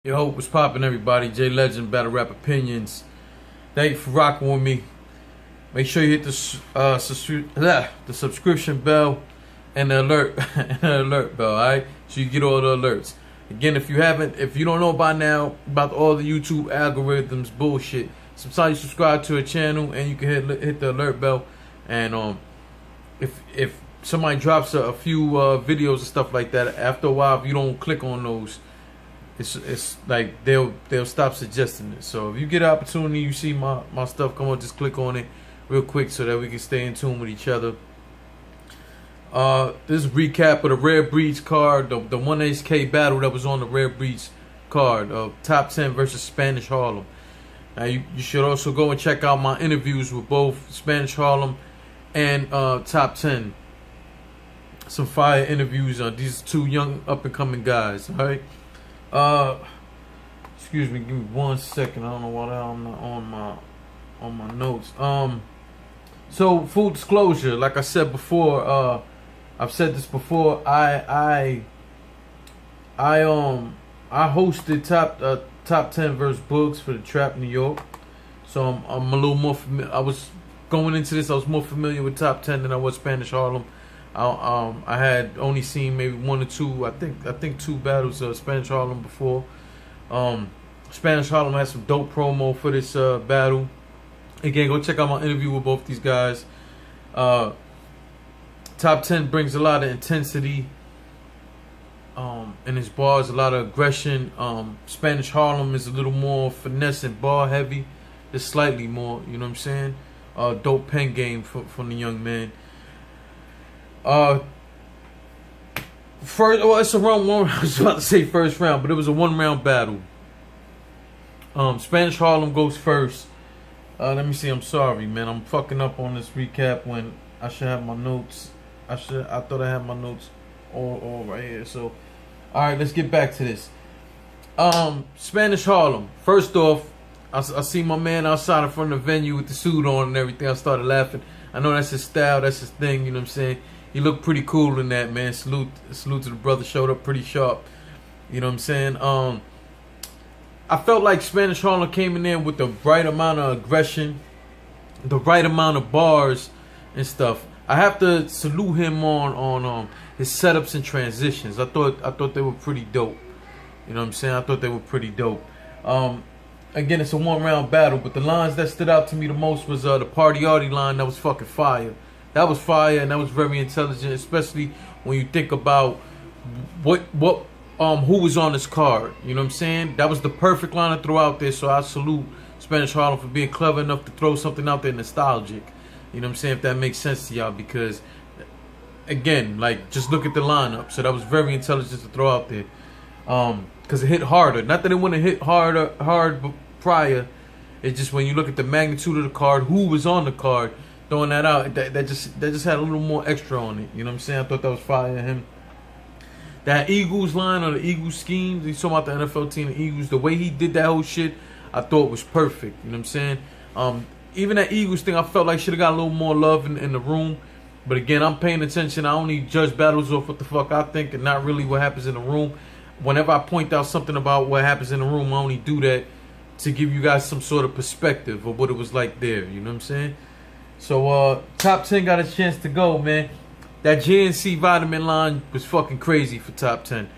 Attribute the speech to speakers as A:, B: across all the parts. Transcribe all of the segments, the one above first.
A: Yo, what's poppin', everybody? JLegend Battle Rap Opinions. Thank you for rocking with me. Make sure you hit the subscription bell and the alert bell, alright? So you get all the alerts. Again, if you don't know by now about all the YouTube algorithms bullshit, sometimes you subscribe to a channel and you can hit the alert bell. And if somebody drops a few videos and stuff like that, after a while, if you don't click on those, it's like they'll stop suggesting it. So if you get an opportunity, you see my stuff come on, just click on it real quick so that we can stay in tune with each other. This is a recap of the Rare Breeds card, the 1HK battle that was on the Rare Breeds card of Top 10 versus Spanish Harlem. Now you should also go and check out my interviews with both Spanish Harlem and Top 10. Some fire interviews on these two young up and coming guys. All right. Excuse me, give me 1 second. I don't know why I'm not on my notes. So full disclosure, like I said before, I've said this before. I hosted top 10 versus Books for the Trap New York. So I'm a little more familiar. I was going into this. I was more familiar with Top 10 than I was Spanish Harlem. I had only seen maybe one or two. I think two battles of Spanish Harlem before. Spanish Harlem had some dope promo for this battle. Again, go check out my interview with both these guys. Top 10 brings a lot of intensity in his bars, a lot of aggression. Spanish Harlem is a little more finesse and bar heavy, just slightly more. You know what I'm saying? Dope pen game from the young man. It's a round one. I was about to say first round, but it was a 1-round battle. Spanish Harlem goes first. Let me see. I'm sorry, man. I'm fucking up on this recap when I should have my notes. I thought I had my notes all right here. So, all right, let's get back to this. Spanish Harlem. First off, I see my man outside in front of the venue with the suit on and everything. I started laughing. I know that's his style. That's his thing. You know what I'm saying? He looked pretty cool in that, man. Salute to the brother. Showed up pretty sharp. You know what I'm saying? I felt like Spanish Harlem came in there with the right amount of aggression, the right amount of bars and stuff. I have to salute him on his setups and transitions. I thought they were pretty dope. You know what I'm saying? I thought they were pretty dope. Again, it's a 1-round battle, but the lines that stood out to me the most was the Party Arty line. That was fucking fire. That was fire, and that was very intelligent, especially when you think about who was on this card. You know what I'm saying? That was the perfect line to throw out there, so I salute Spanish Harlem for being clever enough to throw something out there nostalgic. You know what I'm saying? If that makes sense to y'all, because, again, like, just look at the lineup. So that was very intelligent to throw out there. Because it hit harder. Not that it wouldn't hit hard prior. It's just when you look at the magnitude of the card, who was on the card, throwing that out, that just had a little more extra on it. You know what I'm saying? I thought that was fire in him. That Eagles line or the Eagles scheme, he's talking about the NFL team, the Eagles, the way he did that whole shit, I thought was perfect. You know what I'm saying? Even that Eagles thing, I felt like should have got a little more love in the room. But again, I'm paying attention. I only judge battles off what the fuck I think and not really what happens in the room. Whenever I point out something about what happens in the room, I only do that to give you guys some sort of perspective of what it was like there. You know what I'm saying? So, Top 10 got a chance to go, man. That JNC vitamin line was fucking crazy for Top 10.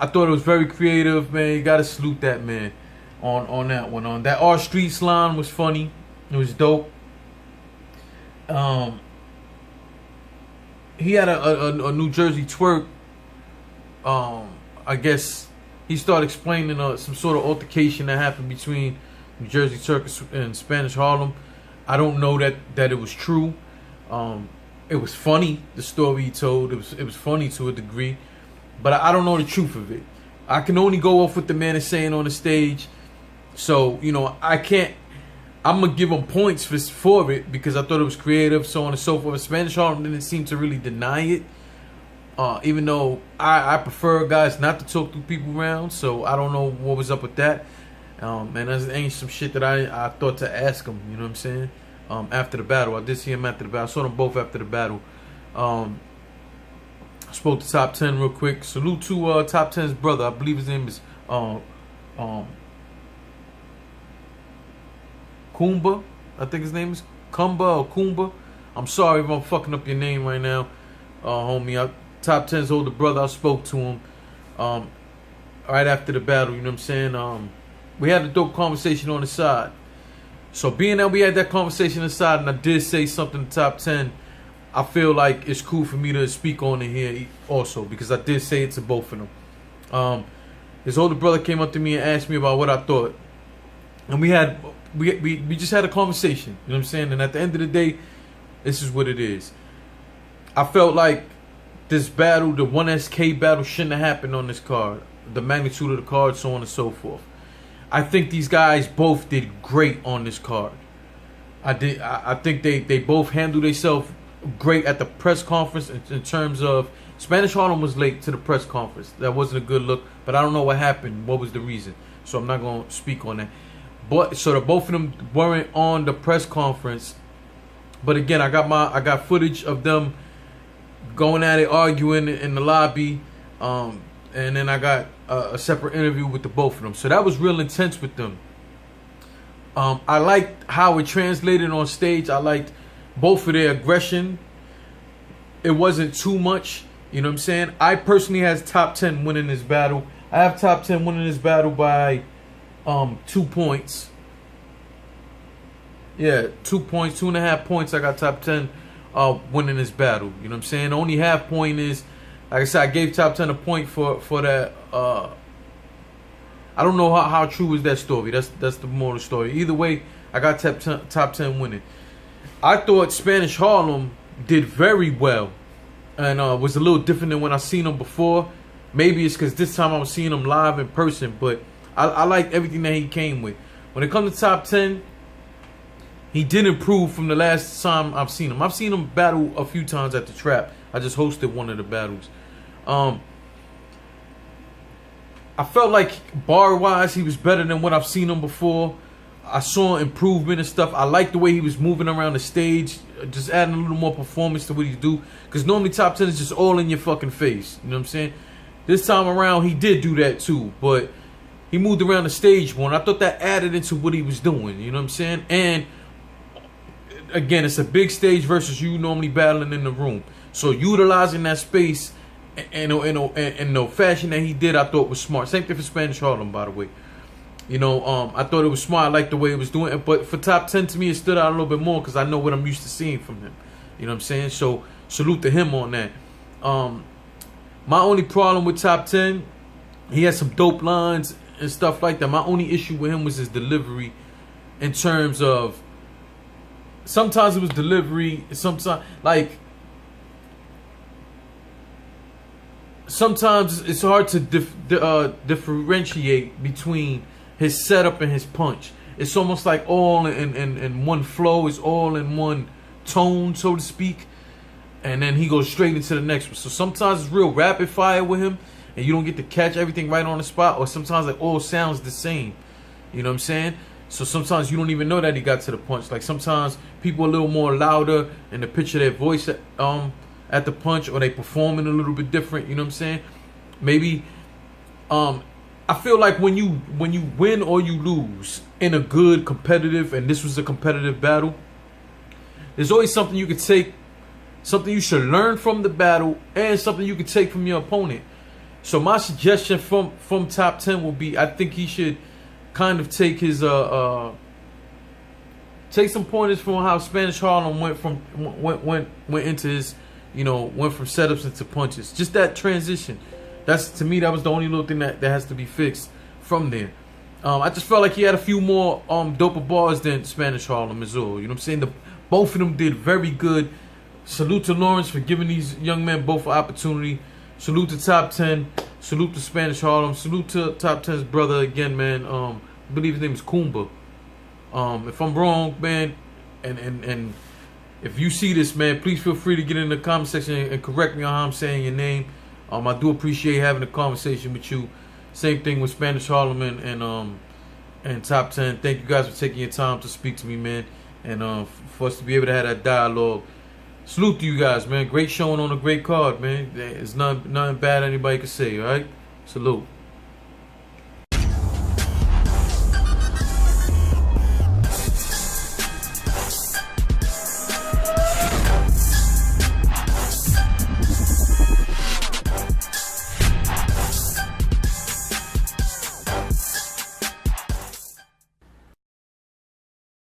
A: I thought it was very creative, man. You gotta salute that man on that one. That R Streets line was funny. It was dope. He had a New Jersey twerk. I guess he started explaining some sort of altercation that happened between New Jersey twerk and Spanish Harlem. I don't know that it was true. It was funny, the story he told. It was funny to a degree, but I don't know the truth of it. I can only go off what the man is saying on the stage. So, you know, I'm gonna give him points for it because I thought it was creative, so on and so forth. Spanish Harlem didn't seem to really deny it, even though I prefer guys not to talk to people around. So I don't know what was up with that. And that ain't some shit that I thought to ask him. You know what I'm saying? After the battle, I did see him after the battle. I saw them both after the battle. I spoke to Top 10 real quick. Salute to Top 10's brother. I believe his name is um, Kumba, I think his name is Kumba or Kumba. I'm sorry if I'm fucking up your name right now, homie. Top 10's older brother, I spoke to him right after the battle, you know what I'm saying? We had a dope conversation on the side. So being that we had that conversation on the side and I did say something to Top 10, I feel like it's cool for me to speak on it here also, because I did say it to both of them. His older brother came up to me and asked me about what I thought. And we just had a conversation, you know what I'm saying? And at the end of the day, this is what it is. I felt like this battle, the 1SK battle, shouldn't have happened on this card. The magnitude of the card, so on and so forth. I think these guys both did great on this card. I think they both handled themselves great at the press conference in terms of Spanish Harlem was late to the press conference. That wasn't a good look, but I don't know what happened. What was the reason? So I'm not going to speak on that. But so both of them weren't on the press conference. But again, I got footage of them going at it, arguing in the lobby, and then I got a separate interview with the both of them. So that was real intense with them. I liked how it translated on stage. I liked both of their aggression. It wasn't too much, you know what I'm saying? I personally has Top 10 winning this battle. I have Top 10 winning this battle by 2 points. Yeah, 2 points, 2.5 points. I got Top 10 winning this battle. You know what I'm saying? The only half point is, like I said, I gave Top 10 a point for that. I don't know how true is that story. That's the moral story. Either way, I got top 10 winning. I thought Spanish Harlem did very well, and was a little different than when I seen him before. Maybe it's because this time I was seeing him live in person, but I liked everything that he came with. When it comes to Top 10, he did improve from the last time I've seen him. I've seen him battle a few times at the Trap. I just hosted one of the battles. I felt like bar-wise, he was better than what I've seen him before. I saw improvement and stuff. I like the way he was moving around the stage, just adding a little more performance to what he do. Because normally Top 10 is just all in your fucking face. You know what I'm saying? This time around, he did do that too. But he moved around the stage more. And I thought that added into what he was doing. You know what I'm saying? And again, it's a big stage versus you normally battling in the room. So utilizing that space in the fashion that he did, I thought was smart. Same thing for Spanish Harlem, by the way. You know, I thought it was smart. I liked the way it was doing it. But for Top 10, to me, it stood out a little bit more because I know what I'm used to seeing from him. You know what I'm saying? So salute to him on that. My only problem with Top 10, he had some dope lines and stuff like that. My only issue with him was his delivery in terms of, sometimes it was delivery, sometimes it's hard to differentiate between his setup and his punch. It's almost like all in one flow. It's all in one tone, so to speak. And then he goes straight into the next one. So sometimes it's real rapid fire with him, and you don't get to catch everything right on the spot. Or sometimes it all sounds the same. You know what I'm saying? So sometimes you don't even know that he got to the punch. Like sometimes people are a little more louder in the pitch of their voice at the punch, or they performing a little bit different. You know what I'm saying? Maybe I feel like when you win or you lose in a good competitive, and this was a competitive battle, there's always something you could take, something you should learn from the battle, and something you could take from your opponent. So my suggestion from Top 10 will be, I think he should kind of take his take some pointers from how Spanish Harlem went into his, you know, went from setups into punches. Just that transition. That's, to me, that was the only little thing that has to be fixed from there. I just felt like he had a few more doper bars than Spanish Harlem is all. You know what I'm saying? Both of them did very good. Salute to Lawrence for giving these young men both an opportunity. Salute to Top 10. Salute to Spanish Harlem. Salute to Top 10's brother again, man. I believe his name is Kumba. If I'm wrong, man, and if you see this, man, please feel free to get in the comment section and correct me on how I'm saying your name. I do appreciate having a conversation with you. Same thing with Spanish Harlem and Top 10. Thank you guys for taking your time to speak to me, man, and for us to be able to have that dialogue. Salute to you guys, man. Great showing on a great card, man. There's nothing bad anybody can say, all right? Salute.